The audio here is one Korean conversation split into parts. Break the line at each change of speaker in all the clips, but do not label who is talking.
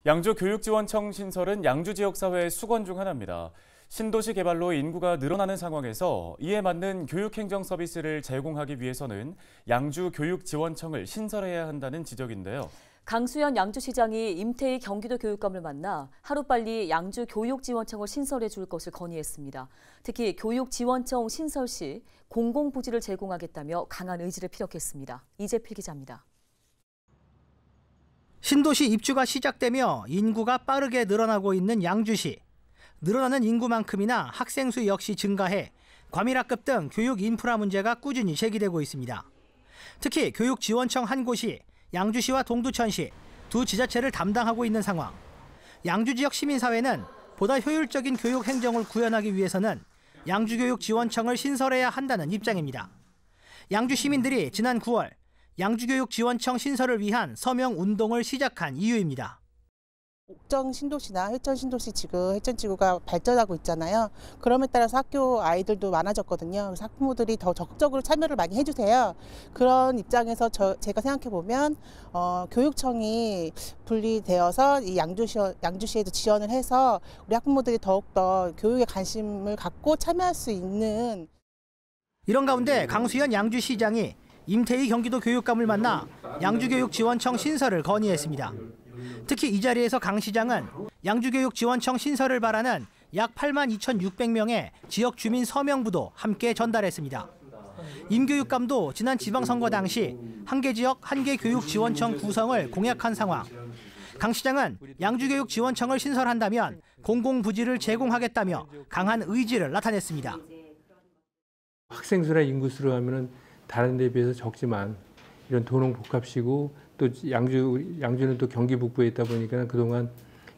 양주교육지원청 신설은 양주 지역사회의 수건 중 하나입니다. 신도시 개발로 인구가 늘어나는 상황에서 이에 맞는 교육행정 서비스를 제공하기 위해서는 양주교육지원청을 신설해야 한다는 지적인데요.
강수현 양주시장이 임태희 경기도 교육감을 만나 하루빨리 양주교육지원청을 신설해 줄 것을 건의했습니다. 특히 교육지원청 신설 시 공공부지를 제공하겠다며 강한 의지를 피력했습니다. 이재필 기자입니다.
신도시 입주가 시작되며 인구가 빠르게 늘어나고 있는 양주시. 늘어나는 인구만큼이나 학생 수 역시 증가해 과밀학급 등 교육 인프라 문제가 꾸준히 제기되고 있습니다. 특히 교육지원청 한 곳이 양주시와 동두천시 두 지자체를 담당하고 있는 상황. 양주 지역 시민사회는 보다 효율적인 교육 행정을 구현하기 위해서는 양주교육지원청을 신설해야 한다는 입장입니다. 양주 시민들이 지난 9월 양주교육지원청 신설을 위한 서명 운동을 시작한 이유입니다.
옥정 신도시나 회천 신도시 지금 회천 지구가 발전하고 있잖아요. 그럼에 따라서 학교 아이들도 많아졌거든요. 그래서 학부모들이 더 적극적으로 참여를 많이 해주세요. 그런 입장에서 제가 생각해 보면 교육청이 분리되어서 이 양주시에도 지원을 해서 우리 학부모들이 더욱더 교육에 관심을 갖고 참여할 수 있는.
이런 가운데 강수현 양주시장이 임태희 경기도 교육감을 만나 양주교육지원청 신설을 건의했습니다. 특히 이 자리에서 강 시장은 양주교육지원청 신설을 바라는 약 82,600명의 지역 주민 서명부도 함께 전달했습니다. 임 교육감도 지난 지방선거 당시 한 개 지역 한 개 교육지원청 구성을 공약한 상황. 강 시장은 양주교육지원청을 신설한다면 공공부지를 제공하겠다며 강한 의지를 나타냈습니다.
학생 수나 인구 수로 하면은 다른 데 비해서 적지만 이런 도농복합시고 또 양주는 또 경기 북부에 있다 보니까 그동안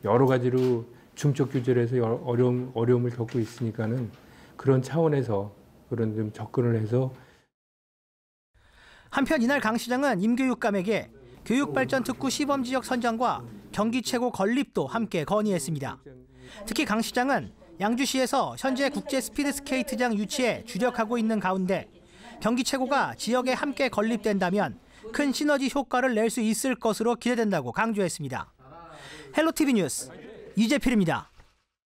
여러 가지로 중적 규제를 해서 어려움을 겪고 있으니까는 그런 차원에서 그런 좀 접근을 해서.
한편 이날 강 시장은 임 교육감에게 교육발전특구 시범지역 선정과 경기 최고 건립도 함께 건의했습니다. 특히 강 시장은 양주시에서 현재 국제 스피드 스케이트장 유치에 주력하고 있는 가운데 경기 최고가 지역에 함께 건립된다면 큰 시너지 효과를 낼 수 있을 것으로 기대된다고 강조했습니다. 헬로티비 뉴스 이재필입니다.